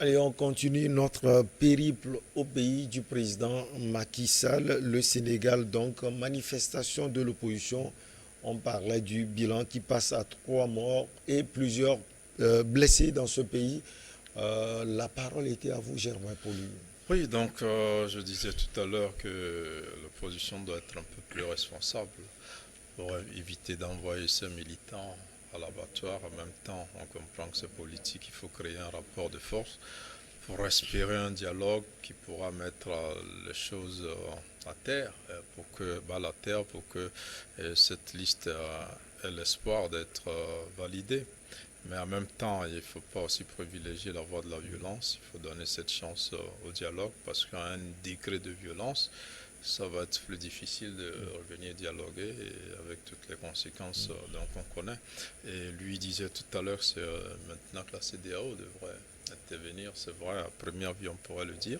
Allez, on continue notre périple au pays du président Macky Sall, le Sénégal. Donc, manifestation de l'opposition. On parlait du bilan qui passe à 3 morts et plusieurs blessés dans ce pays. La parole était à vous, Germain Poli. Oui, donc je disais tout à l'heure que l'opposition doit être un peu plus responsable pour éviter d'envoyer ses militants à l'abattoir. En même temps, on comprend que c'est politique, il faut créer un rapport de force pour respirer un dialogue qui pourra mettre les choses à terre, pour que cette liste ait l'espoir d'être validée. Mais en même temps, il ne faut pas aussi privilégier la voie de la violence. Il faut donner cette chance au dialogue parce qu'à un degré de violence, ça va être plus difficile de revenir dialoguer et avec toutes les conséquences qu'on connaît. Et lui disait tout à l'heure, c'est maintenant que la CEDEAO devrait intervenir. C'est vrai, à première vue, on pourrait le dire.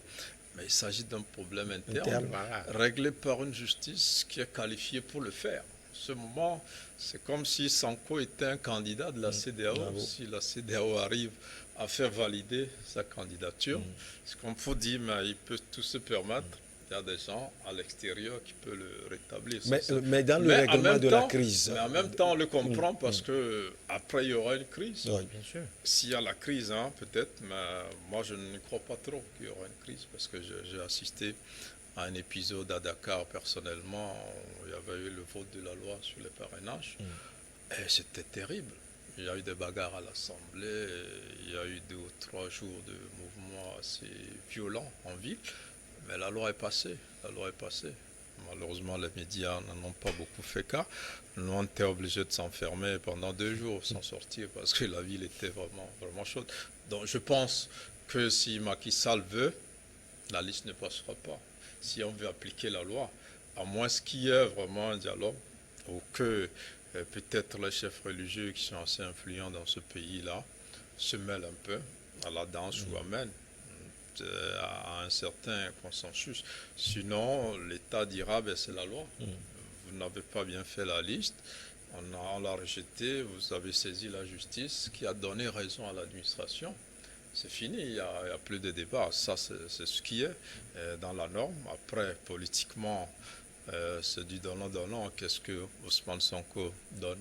Mais il s'agit d'un problème interne, réglé par une justice qui est qualifiée pour le faire. En ce moment, c'est comme si Sanko était un candidat de la CEDEAO. Si la CEDEAO arrive à faire valider sa candidature, ce qu'on peut dire, mais il peut tout se permettre. Il y a des gens à l'extérieur qui peuvent le rétablir. Mais dans le règlement de la crise. Mais en même temps, on le comprend parce que après il y aura une crise. Oui, bien sûr. S'il y a la crise, hein, peut-être, mais moi je ne crois pas trop qu'il y aura une crise parce que j'ai assisté à un épisode à Dakar personnellement où il y avait eu le vote de la loi sur les parrainages et c'était terrible. Il y a eu des bagarres à l'Assemblée, il y a eu 2 ou 3 jours de mouvements assez violents en ville, mais la loi est passée. La loi est passée. Malheureusement, les médias n'en ont pas beaucoup fait cas. Nous, on était obligés de s'enfermer pendant 2 jours sans sortir parce que la ville était vraiment, vraiment chaude. Donc je pense que si Macky Sall veut, la liste ne passera pas. Si on veut appliquer la loi, à moins qu'il y ait vraiment un dialogue, ou que peut-être les chefs religieux qui sont assez influents dans ce pays-là se mêlent un peu à la danse ou amènent à un certain consensus. Sinon, l'État dira, ben, c'est la loi. Vous n'avez pas bien fait la liste, on l'a rejeté, vous avez saisi la justice qui a donné raison à l'administration. C'est fini, il n'y a plus de débat. Ça, c'est ce qui est dans la norme. Après, politiquement, c'est du donnant-donnant. Qu'est-ce que Ousmane Sonko donne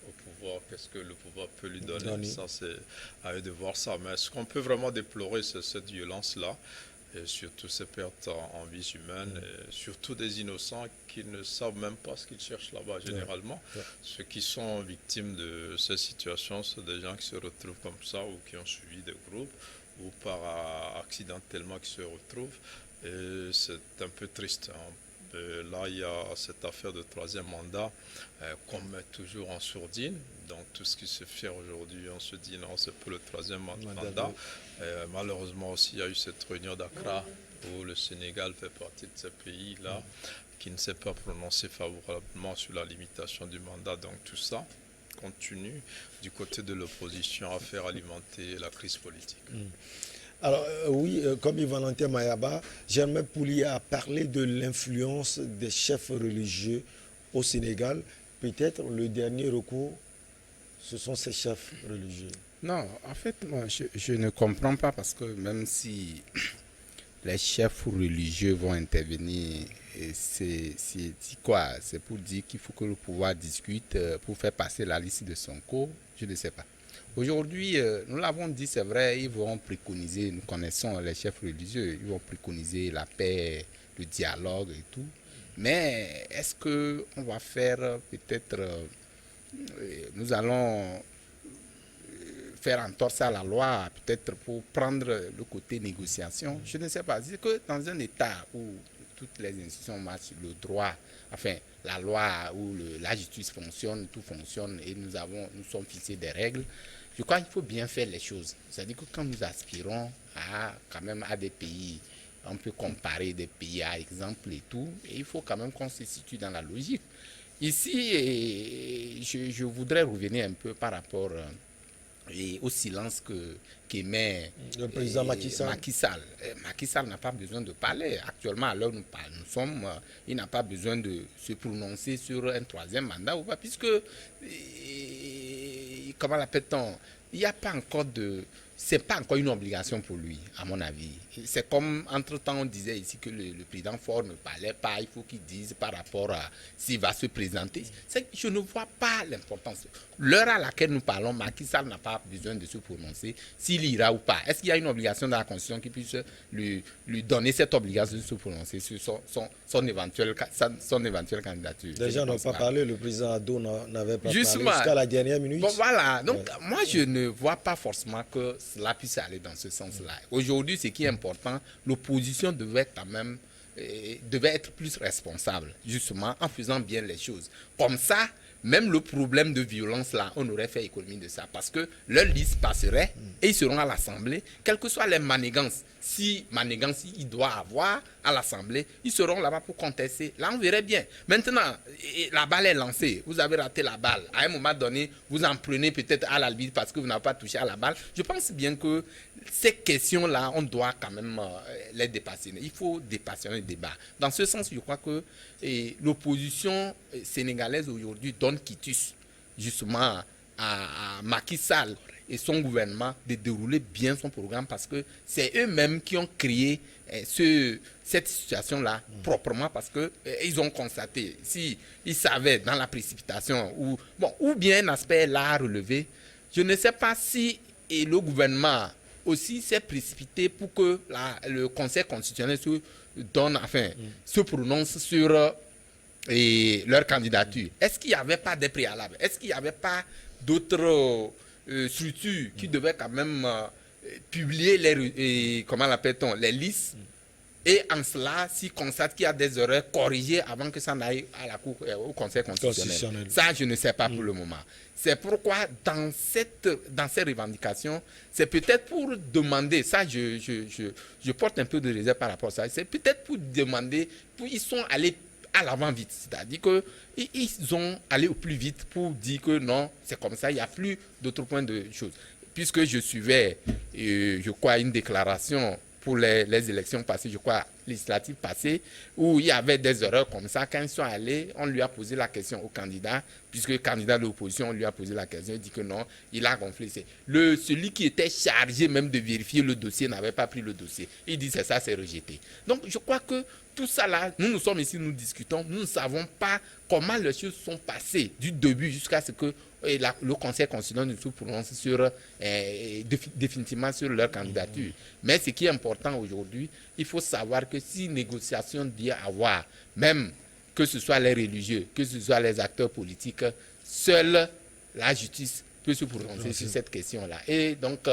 au pouvoir? Qu'est-ce que le pouvoir peut lui donner? Ça, c'est à eux de voir ça. Mais ce qu'on peut vraiment déplorer, c'est cette violence-là, et surtout ces pertes en vies humaines, et surtout des innocents qui ne savent même pas ce qu'ils cherchent là-bas. Généralement, ceux qui sont victimes de ces situations, c'est des gens qui se retrouvent comme ça ou qui ont suivi des groupes ou par accidentellement qui se retrouvent. Et c'est un peu triste. Là, il y a cette affaire de 3e mandat qu'on met toujours en sourdine. Donc, tout ce qui se fait aujourd'hui, on se dit non, c'est pour le 3e mandat. Malheureusement aussi, il y a eu cette réunion d'Accra où le Sénégal fait partie de ces pays-là qui ne s'est pas prononcé favorablement sur la limitation du mandat. Donc, tout ça continue du côté de l'opposition à faire alimenter la crise politique. Alors oui, comme Valentin Mayaba, Germain Pouli a parlé de l'influence des chefs religieux au Sénégal. Peut-être le dernier recours, ce sont ces chefs religieux. Non, en fait, moi, je ne comprends pas parce que même si les chefs religieux vont intervenir, c'est quoi? C'est pour dire qu'il faut que le pouvoir discute pour faire passer la liste de Sonko. Je ne sais pas. Aujourd'hui, nous l'avons dit, c'est vrai, ils vont préconiser, nous connaissons les chefs religieux, ils vont préconiser la paix, le dialogue et tout. Mais est-ce qu'on va faire peut-être, nous allons faire entorse à la loi, peut-être pour prendre le côté négociation? Je ne sais pas. C'est que dans un État où toutes les institutions marchent, le droit, enfin, la loi, où la justice fonctionne, tout fonctionne et nous sommes fixés des règles, je crois qu'il faut bien faire les choses. C'est-à-dire que quand nous aspirons quand même à des pays, on peut comparer des pays à exemple et tout, et il faut quand même qu'on se situe dans la logique. Ici, je voudrais revenir un peu par rapport au silence qu'émet le président Macky Sall. Macky Sall n'a pas besoin de parler. Actuellement, à l'heure où nous sommes, il n'a pas besoin de se prononcer sur un 3e mandat ou pas, puisque, comment l'appelle-t-on, il n'y a pas encore c'est pas encore une obligation pour lui, à mon avis. C'est comme, entre-temps, on disait ici que le président Faure ne parlait pas, il faut qu'il dise par rapport à s'il va se présenter. Je ne vois pas l'importance. L'heure à laquelle nous parlons, Macky Sall n'a pas besoin de se prononcer s'il ira ou pas. Est-ce qu'il y a une obligation dans la Constitution qui puisse lui donner cette obligation de se prononcer sur son éventuelle candidature? Déjà, on n'a pas parlé, le président Ado n'avait pas Justement, parlé jusqu'à la dernière minute. Bon, voilà, donc moi je ne vois pas forcément que cela puisse aller dans ce sens-là. Aujourd'hui, ce qui est important, l'opposition devait quand même devait être plus responsable, justement, en faisant bien les choses. Comme ça, même le problème de violence là, on aurait fait économie de ça, parce que leur liste passerait et ils seront à l'Assemblée, quelles que soient les manigances. Si manigance il doit avoir à l'Assemblée, ils seront là-bas pour contester. Là, on verrait bien. Maintenant, la balle est lancée. Vous avez raté la balle. À un moment donné, vous en prenez peut-être à l'arbitre parce que vous n'avez pas touché à la balle. Je pense bien que ces questions-là, on doit quand même les dépasser. Il faut dépasser le débat. Dans ce sens, je crois que l'opposition sénégalaise aujourd'hui donne quitus justement à Macky Sall et son gouvernement de dérouler bien son programme, parce que c'est eux-mêmes qui ont créé cette situation-là proprement, parce qu'ils ont constaté, si ils savaient dans la précipitation ou bien un aspect là à relever, je ne sais pas si le gouvernement aussi s'est précipité pour que le Conseil constitutionnel se prononce sur leur candidature. Est-ce qu'il n'y avait pas des préalables? Est-ce qu'il n'y avait pas d'autres structures qui devaient quand même publier les listes, et en cela, s'ils constatent qu'il y a des erreurs, corriger avant que ça n'aille à la Cour, au Conseil constitutionnel. Ça, je ne sais pas pour le moment. C'est pourquoi, dans ces revendications, c'est peut-être pour demander, ça je porte un peu de réserve par rapport à ça, c'est peut-être pour demander, ils sont allés à l'avant vite, c'est-à-dire qu'ils ont allé au plus vite pour dire que non, c'est comme ça, il n'y a plus d'autres points de choses. Puisque je suivais, je crois, une déclaration pour les élections passées, je crois, législatives passées, où il y avait des erreurs comme ça. Quand ils sont allés, on lui a posé la question au candidat, puisque le candidat de l'opposition, on lui a posé la question, il dit que non, il a gonflé. Celui qui était chargé même de vérifier le dossier n'avait pas pris le dossier. Il dit c'est ça, c'est rejeté. Donc je crois que tout ça là, nous sommes ici, nous discutons, nous ne savons pas comment les choses sont passées du début jusqu'à ce que le Conseil constitutionnel se prononce définitivement sur leur candidature. Mais ce qui est important aujourd'hui, il faut savoir que si négociation doit avoir, même que ce soit les religieux, que ce soit les acteurs politiques, seule la justice peut se prononcer sur cette question-là. Et donc,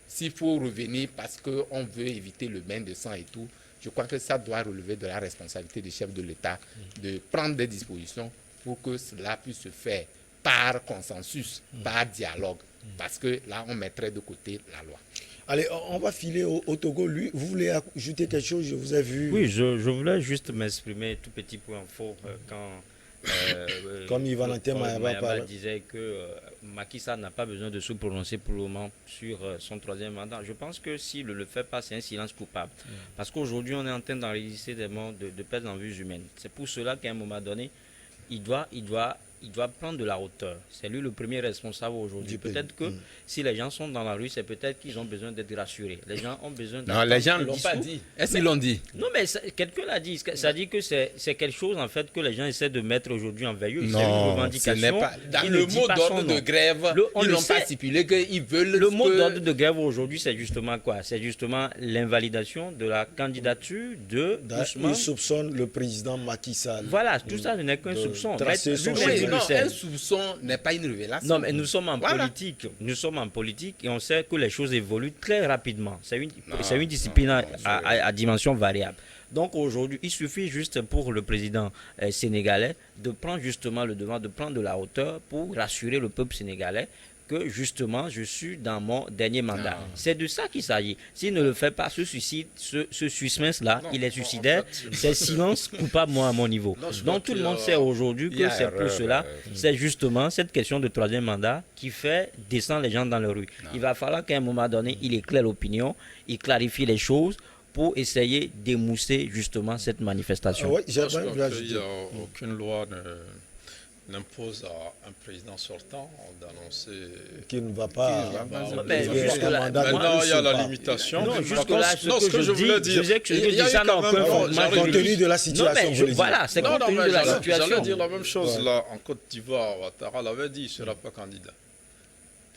s'il faut revenir parce qu'on veut éviter le bain de sang et tout, je crois que ça doit relever de la responsabilité des chefs de l'État de prendre des dispositions pour que cela puisse se faire par consensus, par dialogue, parce que là, on mettrait de côté la loi. Allez, on va filer au Togo. Lui, vous voulez ajouter quelque chose? Je vous ai vu. Oui, je voulais juste m'exprimer, tout petit point fort, quand comme Yves Valentin Mayaba disait que Macky Sall n'a pas besoin de se prononcer pour le moment sur son troisième mandat. Je pense que s'il ne le fait pas, c'est un silence coupable. Parce qu'aujourd'hui, on est en train d'enregistrer des morts de perte en vues humaines. C'est pour cela qu'à un moment donné, il doit prendre de la hauteur. C'est lui le premier responsable aujourd'hui. Peut-être que si les gens sont dans la rue, c'est peut-être qu'ils ont besoin d'être rassurés. Les gens ont besoin Non, les gens ne l'ont pas dit. Est-ce qu'ils l'ont dit? Non, mais quelqu'un l'a dit. Ça dit que c'est quelque chose, en fait, que les gens essaient de mettre aujourd'hui en veilleuse. C'est une revendication. Ce n'est pas. Dans le mot d'ordre de grève, ils n'ont pas stipulé qu'ils veulent. Le mot d'ordre de grève aujourd'hui, c'est justement quoi? C'est justement l'invalidation de la candidature de Ousmane. Il soupçonne le président Macky Sall. Voilà, tout ça ne n'est qu'un soupçon. Non, un soupçon n'est pas une révélation. Non, mais nous sommes en politique. Nous sommes en politique et on sait que les choses évoluent très rapidement. C'est une discipline à dimension variable. Donc aujourd'hui, il suffit juste pour le président sénégalais de prendre justement le devant, de prendre de la hauteur pour rassurer le peuple sénégalais que justement je suis dans mon dernier mandat. C'est de ça qu'il s'agit. S'il ne le fait pas, ce suspense-là, il est suicidaire. C'est silence coupable, moi, à mon niveau. Donc tout le monde sait aujourd'hui que c'est pour cela. C'est justement cette question de troisième mandat qui fait descendre les gens dans la rue. Il va falloir qu'à un moment donné, il éclaire l'opinion, il clarifie les choses pour essayer d'émousser justement cette manifestation. Il n'y a aucune loi n'impose à un président sortant d'annoncer qui ne va pas. Mais jusque-là, maintenant, il y a la pas. limitation. Non, Par jusque-là, contre, non, ce que je voulais dire, il y a ça n'a aucun compte tenu de la situation. Non, mais voilà, c'est compte tenu de la situation. J'allais dire la même chose là en Côte d'Ivoire. Ouattara l'avait dit, il ne sera pas candidat.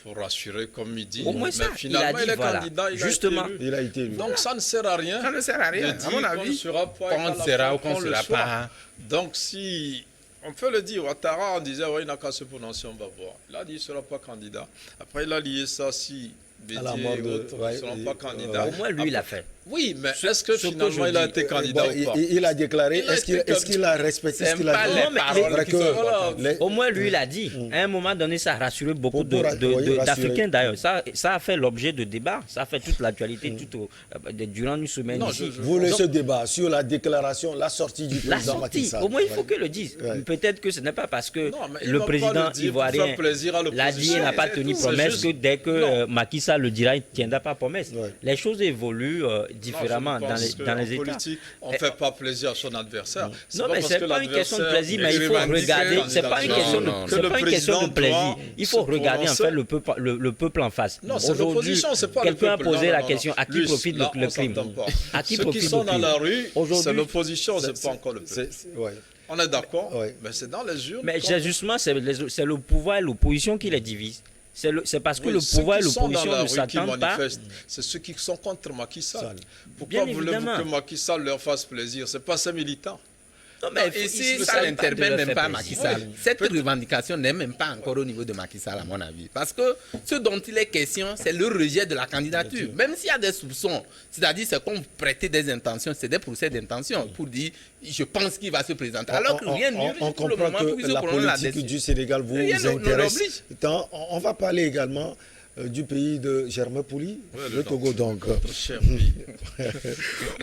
Pour rassurer, comme il dit. Au moins mais ça, finalement, il a dit, voilà. candidat, Justement. Il a été élu. Donc ça ne sert à rien. Ça ne sert à rien, à mon avis. On ne sera pas Qu'on sera ou qu'on ne sera pas. Donc si on peut le dire, Ouattara, on disait, ouais, il n'a qu'à se prononcer, on va voir. Il a dit, il ne sera pas candidat. Après, il a lié ça, si Bédier et autres ne seront pas candidats. Au moins, lui, il l'a fait. Oui, mais est-ce que finalement, il a été candidat ou pas? Il a déclaré, est-ce qu'il a respecté ce qu'il a dit? Au moins, lui, il a dit. À un moment donné, ça a rassuré beaucoup d'Africains, d'ailleurs. Ça a fait l'objet de débats. Ça a fait toute l'actualité durant une semaine ici. Vous voulez ce débat sur la déclaration, la sortie du président Macky Sall. Au moins, il faut qu'il le dise. Peut-être que ce n'est pas parce que le président ivoirien l'a dit, il n'a pas tenu promesse que dès que Macky Sall le dira, il ne tiendra pas promesse. Les choses évoluent différemment dans les États. Politique, on ne fait pas plaisir à son adversaire. Non, mais ce n'est pas une question de plaisir, mais il faut regarder. Ce n'est pas une question de plaisir. Il faut regarder en fait le peuple en face. Aujourd'hui, quelqu'un a posé la question à qui profite le crime? À qui profite le crime? Ceux qui sont dans la rue, c'est l'opposition, ce n'est pas encore le peuple. On est d'accord, mais c'est dans les urnes. Mais justement, c'est le pouvoir et l'opposition qui les divisent. C'est parce que le pouvoir et l'opposition ne s'attendent pas. C'est ceux qui sont contre Macky Sall. Pourquoi voulez-vous que Macky Sall leur fasse plaisir? Ce n'est pas ses militants. Non, mais ici, ça n'interpelle même pas Macky Sall. Cette revendication n'est même pas encore au niveau de Macky Sall, à mon avis. Parce que ce dont il est question, c'est le rejet de la candidature. Même s'il y a des soupçons, c'est-à-dire c'est qu'on prêtait des intentions, c'est des procès d'intention pour dire je pense qu'il va se présenter. Alors que rien ne on comprend que la politique du Sénégal vous intéresse. On va parler également du pays de Germain Pouli, le Togo donc.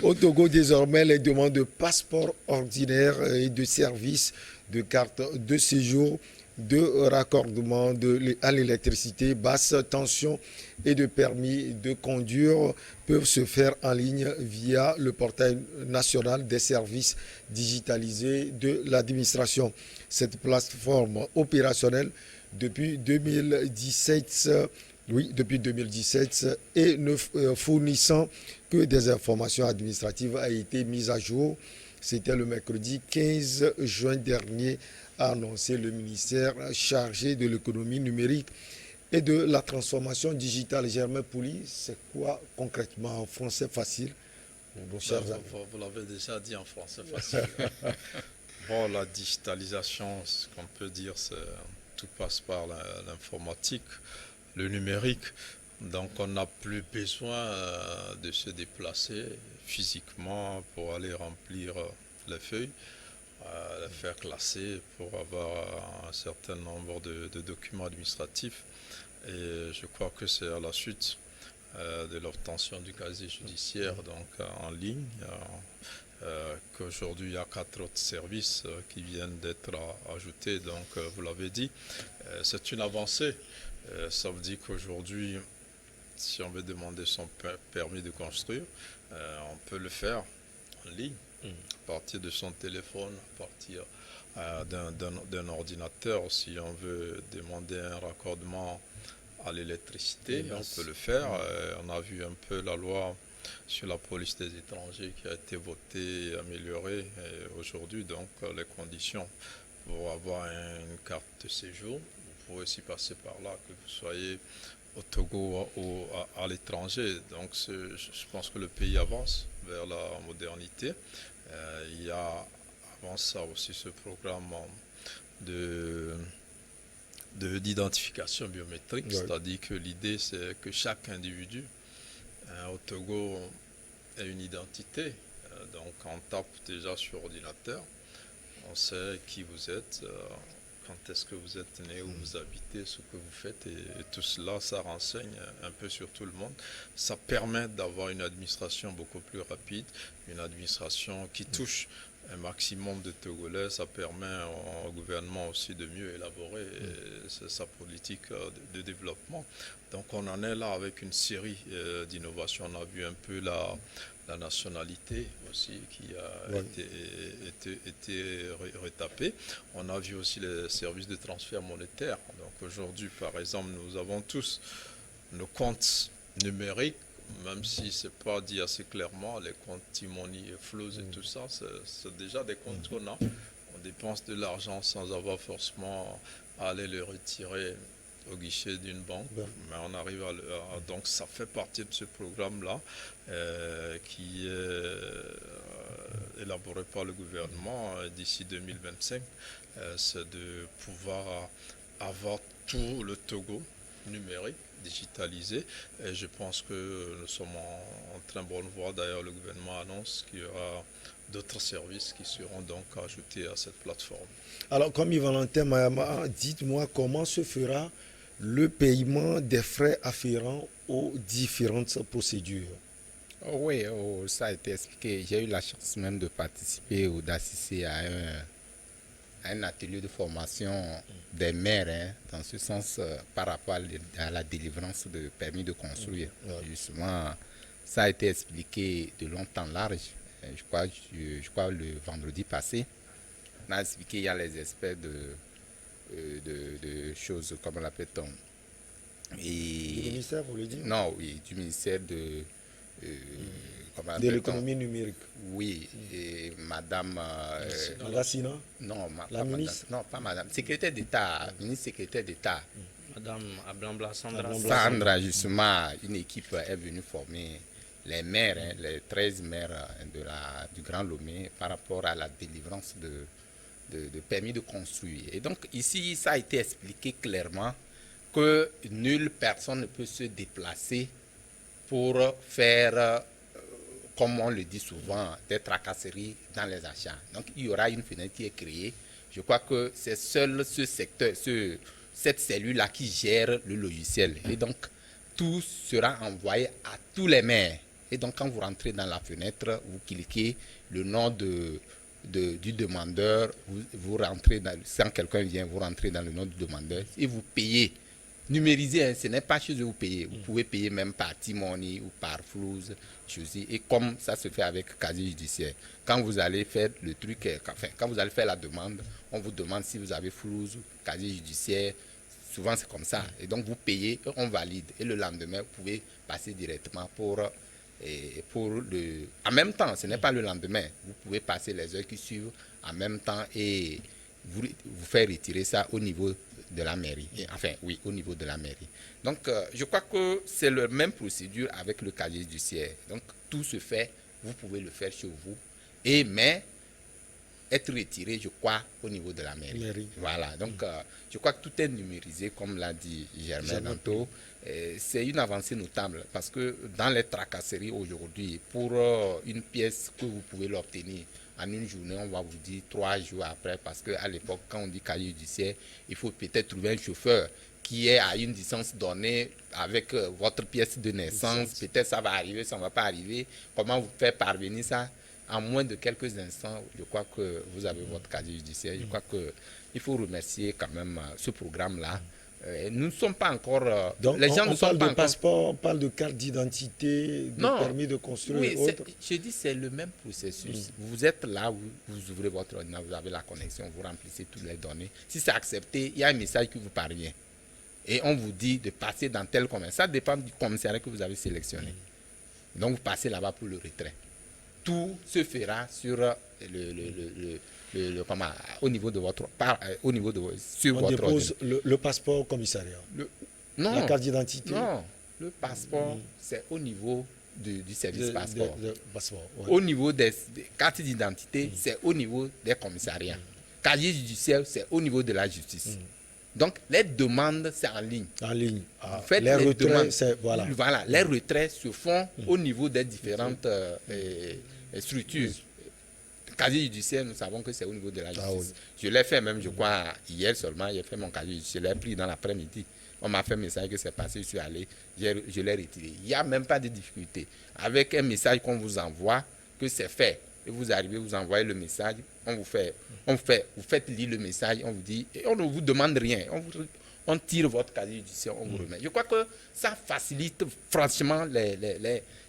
Au Togo, désormais, les demandes de passeport ordinaire et de service, de carte de séjour, de raccordement à l'électricité, basse tension et de permis de conduire peuvent se faire en ligne via le portail national des services digitalisés de l'administration. Cette plateforme opérationnelle depuis 2017 et ne fournissant que des informations administratives a été mise à jour. C'était le mercredi 15 juin dernier, a annoncé le ministère chargé de l'économie numérique et de la transformation digitale. Germain Pouli, c'est quoi concrètement en français facile? Vous l'avez déjà dit en français facile. Bon, la digitalisation, ce qu'on peut dire, tout passe par l'informatique, le numérique. Donc on n'a plus besoin de se déplacer physiquement pour aller remplir les feuilles, les faire classer pour avoir un certain nombre de documents administratifs. Et je crois que c'est à la suite de l'obtention du casier judiciaire donc en ligne qu'aujourd'hui il y a 4 autres services qui viennent d'être ajoutés. Donc vous l'avez dit, c'est une avancée. Ça veut dire qu'aujourd'hui, si on veut demander son permis de construire, on peut le faire en ligne, à partir de son téléphone, à partir d'un ordinateur. Si on veut demander un raccordement à l'électricité, on peut le faire. On a vu un peu la loi sur la police des étrangers qui a été votée et améliorée aujourd'hui. Donc les conditions pour avoir une carte de séjour, vous pouvez aussi passer par là, que vous soyez au Togo ou à l'étranger. Donc je pense que le pays avance vers la modernité. Il y a avant ça aussi ce programme d'identification biométrique, c'est-à-dire que l'idée c'est que chaque individu au Togo ait une identité. Donc on tape déjà sur ordinateur, on sait qui vous êtes, quand est-ce que vous êtes né, où vous habitez, ce que vous faites, et tout cela, ça renseigne un peu sur tout le monde. Ça permet d'avoir une administration beaucoup plus rapide, une administration qui touche un maximum de Togolais. Ça permet au gouvernement aussi de mieux élaborer sa politique de développement. Donc on en est là avec une série d'innovations. On a vu un peu la nationalité aussi qui a Ouais. été retapée. On a vu aussi les services de transfert monétaire. Donc aujourd'hui, par exemple, nous avons tous nos comptes numériques, même si ce n'est pas dit assez clairement, les comptes Timoni et Flows et tout ça, c'est déjà des comptes qu'on a. On dépense de l'argent sans avoir forcément à aller le retirer au guichet d'une banque, Ouais. mais on arrive donc ça fait partie de ce programme-là qui est élaboré par le gouvernement d'ici 2025, c'est de pouvoir avoir tout le Togo numérique digitalisé, et je pense que nous sommes en très bonne voie. D'ailleurs, le gouvernement annonce qu'il y aura d'autres services qui seront donc ajoutés à cette plateforme. Alors, comme Valentin Mayama, dites-moi comment se fera le paiement des frais afférents aux différentes procédures. Oh oui, ça a été expliqué. J'ai eu la chance même de participer ou d'assister à un atelier de formation des maires, hein, dans ce sens, par rapport à la délivrance de permis de construire. Ouais. Justement, ça a été expliqué de long en large. Je crois le vendredi passé. On a expliqué, il y a les aspects de choses, comme on l'appelle-t-on. Du Et ministère, vous le dites? non, oui, du ministère comment De appelle-t-on? l'économie numérique. Oui, et madame. Racina? Non, La pas ministre? madame. Non, pas madame. Secrétaire d'État, ministre secrétaire d'État. Madame Ablambla Sandra. Ablambla. Sandra, justement, une équipe est venue former les maires, hein, les 13 maires du Grand Lomé par rapport à la délivrance de permis de construire. Et donc, ici, ça a été expliqué clairement que nulle personne ne peut se déplacer pour faire, comme on le dit souvent, des tracasseries dans les achats. Donc, il y aura une fenêtre qui est créée. Je crois que c'est seul ce secteur, cette cellule-là qui gère le logiciel. Et donc, tout sera envoyé à tous les maires. Et donc, quand vous rentrez dans la fenêtre, vous cliquez le nom du demandeur, vous rentrez sans quelqu'un vient, vous rentrez dans le nom du demandeur et vous payez. Numérisé, hein, ce n'est pas chez eux vous payez. Vous pouvez payer même par Timoni ou par Flouz, et comme ça se fait avec casier judiciaire. Quand vous allez faire le truc, quand vous allez faire la demande, on vous demande si vous avez Flouz, casier judiciaire. Souvent c'est comme ça. Et donc vous payez, on valide. Et le lendemain, vous pouvez passer directement en même temps, ce n'est pas le lendemain. Vous pouvez passer les heures qui suivent en même temps et vous faire retirer ça au niveau de la mairie. Enfin, oui, au niveau de la mairie. Donc, je crois que c'est la même procédure avec le casier judiciaire. Donc, tout se fait, vous pouvez le faire chez vous. Mais être retiré, je crois, au niveau de la mairie. Voilà. Donc, je crois que tout est numérisé, comme l'a dit Germain Danto. C'est une avancée notable parce que dans les tracasseries aujourd'hui, pour une pièce que vous pouvez l'obtenir en une journée, on va vous dire 3 jours après, parce qu'à l'époque, quand on dit casier judiciaire, il faut peut-être trouver un chauffeur qui est à une distance donnée avec votre pièce de naissance. Peut-être ça va arriver, ça ne va pas arriver. Comment vous faire parvenir ça? En moins de quelques instants, je crois que vous avez votre casier judiciaire. Je crois qu'il faut remercier quand même ce programme-là. Nous ne sommes pas encore... Donc, les gens on ne sont parle pas de encore... passeport, on parle de carte d'identité, de permis de construire oui, et autres. je dis c'est le même processus. Vous êtes là, vous ouvrez votre ordinateur, vous avez la connexion, vous remplissez toutes les données. Si c'est accepté, il y a un message qui vous parvient. Et on vous dit de passer dans tel commissariat. Ça dépend du commissariat que vous avez sélectionné. Donc, vous passez là-bas pour le retrait. Tout se fera sur au niveau de votre sur on votre dépose le passeport au commissariat. La carte d'identité. Non, le passeport, c'est au niveau du service passeport. Passeport, ouais. Au niveau des cartes d'identité, c'est au niveau des commissariats. Casier judiciaire, c'est au niveau de la justice. Donc, les demandes, c'est en ligne. En ligne. Vous faites les retraits, demandes. c'est... Voilà. Voilà, les retraits se font au niveau des différentes structures. Casier judiciaire, nous savons que c'est au niveau de la justice. Je l'ai fait même, je crois, hier seulement, j'ai fait mon casier judiciaire, je l'ai pris dans l'après-midi. On m'a fait un message que c'est passé, je suis allé, je l'ai retiré. Il n'y a même pas de difficulté. Avec un message qu'on vous envoie, que c'est fait, et vous arrivez, vous envoyez le message, vous faites lire le message, on vous dit, et on ne vous demande rien. On tire votre casier judiciaire, on vous remet. Je crois que ça facilite franchement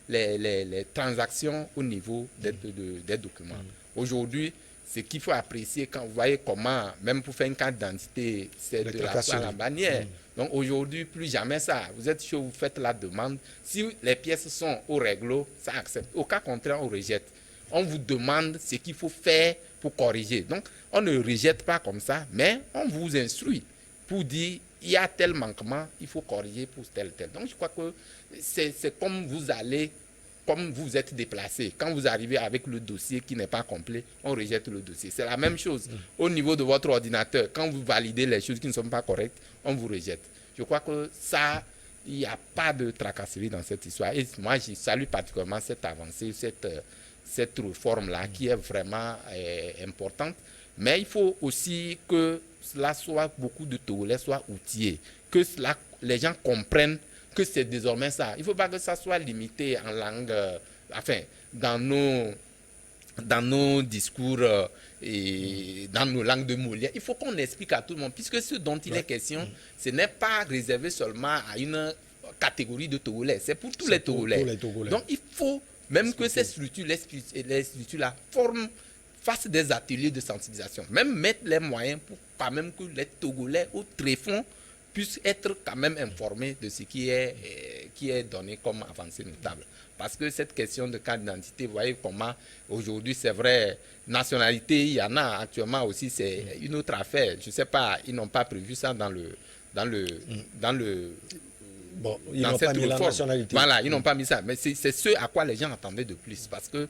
les transactions au niveau des documents. Aujourd'hui, ce qu'il faut apprécier quand vous voyez comment, même pour faire une carte d'identité, c'est de la bannière. Donc aujourd'hui, plus jamais ça. Vous êtes chaud, vous faites la demande. Si les pièces sont au réglo, ça accepte. Au cas contraire, on rejette. On vous demande ce qu'il faut faire pour corriger. Donc, on ne rejette pas comme ça, mais on vous instruit pour dire il y a tel manquement, il faut corriger pour tel. Donc, je crois que c'est comme vous êtes déplacé. Quand vous arrivez avec le dossier qui n'est pas complet, on rejette le dossier. C'est la même chose au niveau de votre ordinateur. Quand vous validez les choses qui ne sont pas correctes, on vous rejette. Je crois que ça, il n'y a pas de tracasserie dans cette histoire. Et moi, je salue particulièrement cette avancée, cette réforme-là qui est vraiment importante. Mais il faut aussi que cela soit, beaucoup de Togolais soient outillés, que les gens comprennent que c'est désormais ça. Il ne faut pas que ça soit limité en langue, dans nos discours et dans nos langues de Molière. Il faut qu'on explique à tout le monde, puisque ce dont il est question, ce n'est pas réservé seulement à une catégorie de Togolais, c'est pour tous les Togolais. Donc il faut même que ces structures, les structures-là, fassent des ateliers de sensibilisation, même mettre les moyens pour quand même que les Togolais au tréfonds puissent être quand même informés de ce qui est donné comme avancée notable. Parce que cette question de carte d'identité, vous voyez comment aujourd'hui, c'est vrai, nationalité, il y en a actuellement aussi, c'est une autre affaire. Je ne sais pas, ils n'ont pas prévu ça dans Bon, ils n'ont pas mis la nationalité. Voilà, ils n'ont pas mis ça. Mais c'est ce à quoi les gens attendaient de plus. Parce que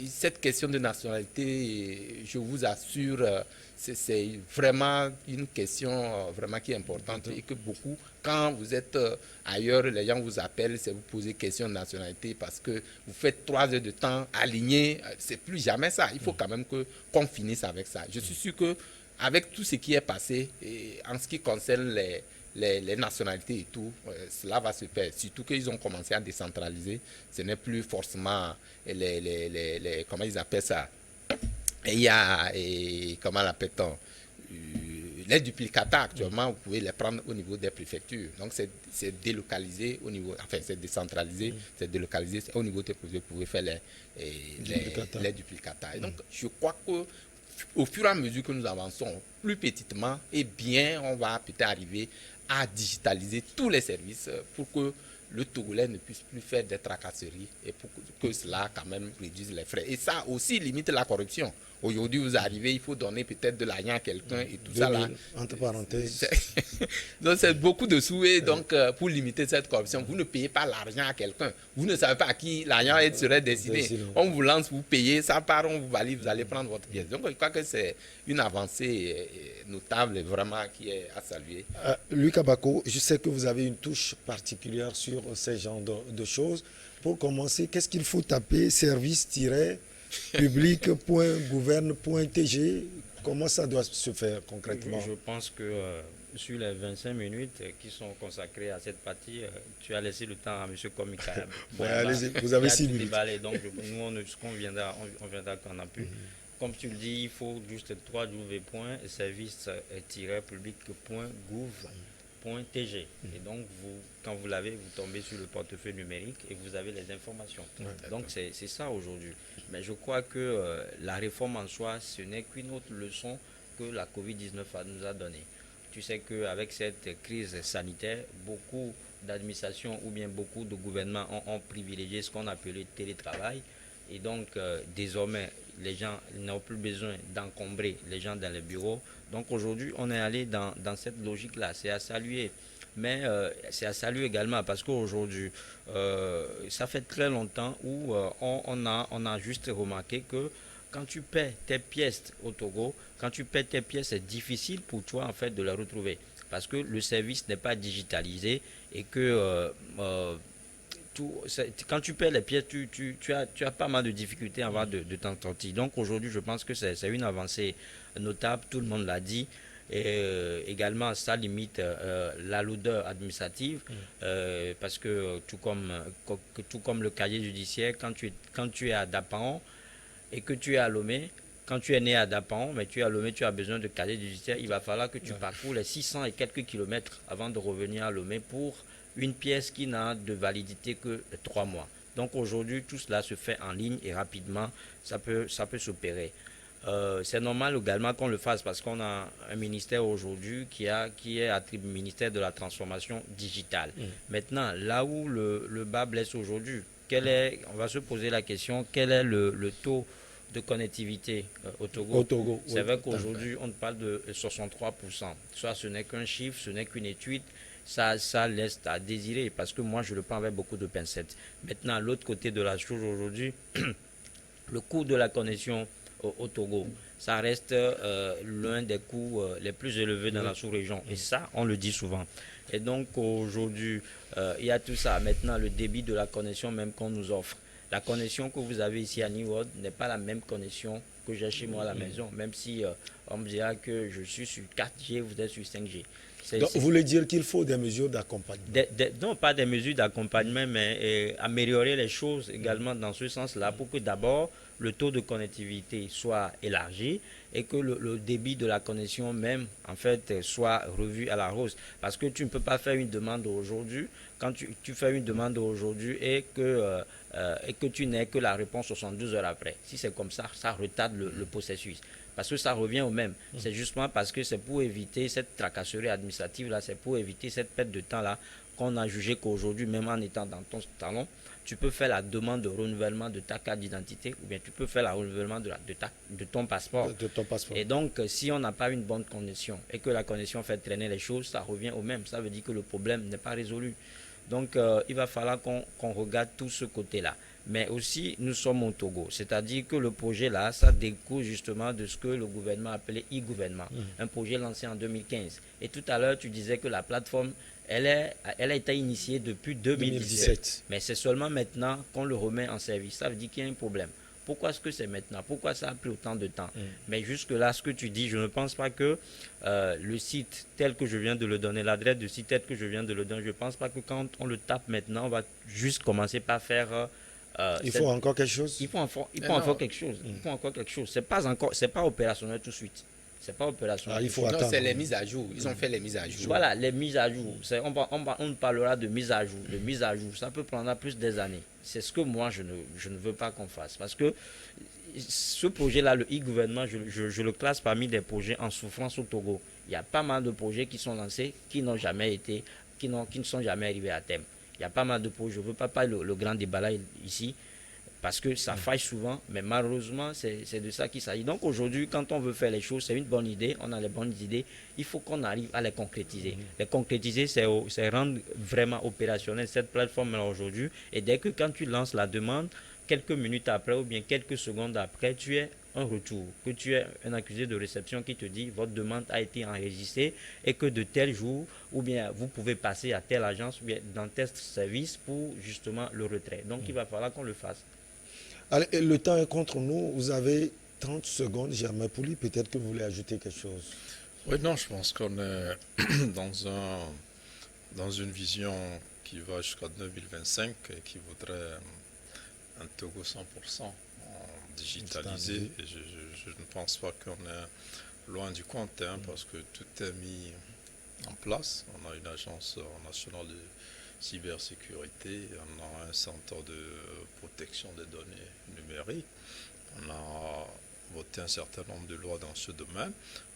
cette question de nationalité, je vous assure, c'est vraiment une question vraiment qui est importante. Et que beaucoup, quand vous êtes ailleurs, les gens vous appellent, c'est vous poser question de nationalité parce que vous faites 3 heures de temps aligné. C'est plus jamais ça. Il faut quand même qu'on finisse avec ça. Je suis sûr qu'avec tout ce qui est passé, et en ce qui concerne les nationalités et tout, cela va se faire. Surtout qu'ils ont commencé à décentraliser. Ce n'est plus forcément comment ils appellent ça. Et il y a, comment l'appelle-t-on, les duplicata actuellement, vous pouvez les prendre au niveau des préfectures. Donc c'est délocalisé au niveau, c'est décentralisé, c'est délocalisé au niveau des préfectures, vous pouvez faire les duplicata. Et donc je crois que au fur et à mesure que nous avançons plus petitement, eh bien, on va peut-être arriver à digitaliser tous les services pour que le Togolais ne puisse plus faire des tracasseries et pour que cela quand même réduise les frais. Et ça aussi limite la corruption. Aujourd'hui, vous arrivez, il faut donner peut-être de l'argent à quelqu'un et tout ça là. Entre parenthèses. Donc c'est beaucoup de sous et donc pour limiter cette corruption, vous ne payez pas l'argent à quelqu'un. Vous ne savez pas à qui l'argent serait destiné. On vous lance, vous payez, ça part, on vous valide, vous allez prendre votre pièce. Donc je crois que c'est une avancée notable et vraiment qui est à saluer. Lucas Bako, je sais que vous avez une touche particulière sur ces genres de choses. Pour commencer, qu'est-ce qu'il faut taper? Service-public.gouverne.tg. Comment ça doit se faire concrètement? Je pense que sur les 25 minutes qui sont consacrées à cette partie, tu as laissé le temps à M. Komika. Allez-y, vous avez 6 minutes. Donc nous, ce qu'on viendra qu'on a pu. Comme tu le dis, il faut juste www.service-public.gouv.tg. Et donc, quand vous l'avez, vous tombez sur le portefeuille numérique et vous avez les informations. Donc, c'est ça aujourd'hui. Mais je crois que la réforme en soi, ce n'est qu'une autre leçon que la COVID-19 nous a donnée. Tu sais qu'avec cette crise sanitaire, beaucoup d'administrations ou bien beaucoup de gouvernements ont privilégié ce qu'on appelait le télétravail. Et donc, désormais, les gens n'ont plus besoin d'encombrer les gens dans les bureaux. Donc, aujourd'hui, on est allé dans cette logique-là. C'est à saluer. Mais c'est à saluer également parce qu'aujourd'hui, ça fait très longtemps où on a juste remarqué que quand tu paies tes pièces au Togo, c'est difficile pour toi en fait de les retrouver parce que le service n'est pas digitalisé et que quand tu paies les pièces, tu as pas mal de difficultés avant de t'en sortir. Donc aujourd'hui, je pense que c'est une avancée notable, tout le monde l'a dit. Et également, ça limite la lourdeur administrative parce que tout comme le casier judiciaire, quand tu es à Dapan et que tu es à Lomé, quand tu es né à Dapan, mais tu es à Lomé, tu as besoin de casier judiciaire, il va falloir que tu parcours les 600 et quelques kilomètres avant de revenir à Lomé pour une pièce qui n'a de validité que 3 mois. Donc aujourd'hui, tout cela se fait en ligne et rapidement, ça peut s'opérer. C'est normal également qu'on le fasse parce qu'on a un ministère aujourd'hui qui est attribué ministère de la transformation digitale. Maintenant, là où le bas blesse aujourd'hui, on va se poser la question, quel est le taux de connectivité au Togo? C'est vrai qu'aujourd'hui, on parle de 63%. Soit ce n'est qu'un chiffre, ce n'est qu'une étude. Ça laisse à désirer parce que moi, je le prends avec beaucoup de pincettes. Maintenant, l'autre côté de la chose aujourd'hui, le coût de la connexion au Togo, ça reste l'un des coûts les plus élevés dans la sous-région. Et ça, on le dit souvent. Et donc, aujourd'hui, il y a tout ça. Maintenant, le débit de la connexion même qu'on nous offre. La connexion que vous avez ici à New World n'est pas la même connexion que j'ai chez moi à la maison, même si on me dira que je suis sur 4G, vous êtes sur 5G. Donc, vous voulez dire qu'il faut des mesures d'accompagnement? Non, pas des mesures d'accompagnement, mais améliorer les choses également dans ce sens-là pour que d'abord le taux de connectivité soit élargi et que le débit de la connexion même, en fait, soit revu à la hausse. Parce que tu ne peux pas faire une demande aujourd'hui, quand tu fais une demande aujourd'hui et que tu n'aies que la réponse 72 heures après. Si c'est comme ça, ça retarde le processus. Parce que ça revient au même. C'est justement parce que c'est pour éviter cette tracasserie administrative-là, c'est pour éviter cette perte de temps-là qu'on a jugé qu'aujourd'hui, même en étant dans ton salon, tu peux faire la demande de renouvellement de ta carte d'identité ou bien tu peux faire le renouvellement de ton passeport. Et donc, si on n'a pas une bonne connexion et que la connexion fait traîner les choses, ça revient au même. Ça veut dire que le problème n'est pas résolu. Donc, il va falloir qu'on regarde tout ce côté-là. Mais aussi, nous sommes au Togo. C'est-à-dire que le projet-là, ça découle justement de ce que le gouvernement appelait e-gouvernement. Un projet lancé en 2015. Et tout à l'heure, tu disais que la plateforme, elle a été initiée depuis 2017. Mais c'est seulement maintenant qu'on le remet en service. Ça veut dire qu'il y a un problème. Pourquoi est-ce que c'est maintenant? Pourquoi ça a pris autant de temps? Mais jusque-là, ce que tu dis, je ne pense pas que le site tel que je viens de le donner, l'adresse du site tel que je viens de le donner, je ne pense pas que quand on le tape maintenant, on va juste commencer par faire... il faut encore quelque chose? Il faut encore quelque chose. Il faut encore quelque chose. C'est pas opérationnel tout de suite. C'est pas opérationnel. Il faut attendre. C'est les mises à jour. Ils ont fait les mises à jour. Voilà, les mises à jour. On parlera de mise à jour. De mise à jour, ça peut prendre plus des années. C'est ce que moi, je ne veux pas qu'on fasse. Parce que ce projet-là, le e-gouvernement, je le classe parmi des projets en souffrance au Togo. Il y a pas mal de projets qui sont lancés, qui n'ont jamais été, qui ne sont jamais arrivés à terme. Il y a pas mal de projets. Je ne veux pas parler le grand débat là ici, parce que ça fâche souvent, mais malheureusement, c'est de ça qu'il s'agit. Donc aujourd'hui, quand on veut faire les choses, c'est une bonne idée, on a les bonnes idées, il faut qu'on arrive à les concrétiser. Les concrétiser, c'est rendre vraiment opérationnel cette plateforme-là aujourd'hui. Et dès que quand tu lances la demande, quelques minutes après ou bien quelques secondes après, tu as un retour, que tu es un accusé de réception qui te dit votre demande a été enregistrée et que de tel jour, ou bien vous pouvez passer à telle agence ou bien dans tel service pour justement le retrait. Donc il va falloir qu'on le fasse. Allez, le temps est contre nous. Vous avez 30 secondes. Germain Pouli, peut-être que vous voulez ajouter quelque chose. Oui, non, je pense qu'on est dans une vision qui va jusqu'à 2025 et qui voudrait un Togo 100% digitalisé. Et je ne pense pas qu'on est loin du compte, parce que tout est mis en place. On a une agence nationale de cybersécurité, on a un centre de protection des données numériques, on a voté un certain nombre de lois dans ce domaine,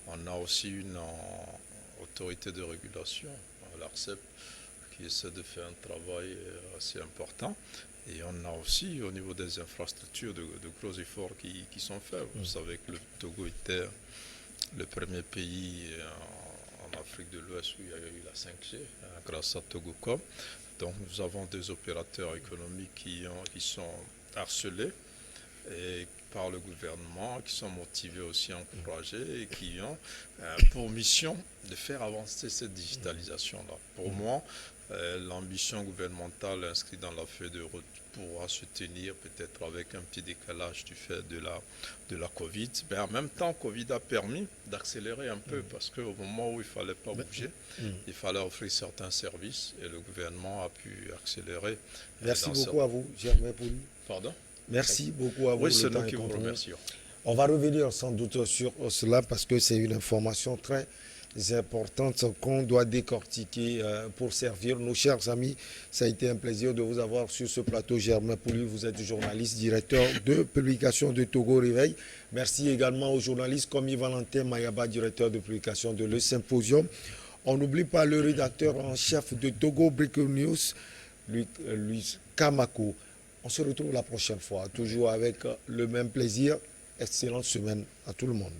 on a aussi une autorité de régulation, l'ARCEP, qui essaie de faire un travail assez important, et on a aussi au niveau des infrastructures de gros efforts qui sont faits. Vous savez que le Togo était le premier pays en Afrique de l'Ouest où il y a eu la 5G grâce à Togocom. Donc nous avons des opérateurs économiques qui sont harcelés par le gouvernement, qui sont motivés aussi, encouragés et qui ont pour mission de faire avancer cette digitalisation-là. Pour moi, l'ambition gouvernementale inscrite dans la feuille de route pourra se tenir peut-être avec un petit décalage du fait de la Covid. Mais en même temps, Covid a permis d'accélérer un peu parce qu'au moment où il ne fallait pas bouger, il fallait offrir certains services et le gouvernement a pu accélérer. Merci beaucoup à vous, Germain Pouli. Pardon? Merci beaucoup à vous. Oui, c'est nous qui vous remercions. On va revenir sans doute sur cela parce que c'est une information très importantes qu'on doit décortiquer pour servir nos chers amis. Ça a été un plaisir de vous avoir sur ce plateau. Germain Pouli, vous êtes journaliste, directeur de publication de Togo Réveil. Merci également aux journalistes comme Valentin Mayaba, directeur de publication de Le Symposium. On n'oublie pas le rédacteur en chef de Togo Breaking News, Luis Kamako. On se retrouve la prochaine fois, toujours avec le même plaisir. Excellente semaine à tout le monde.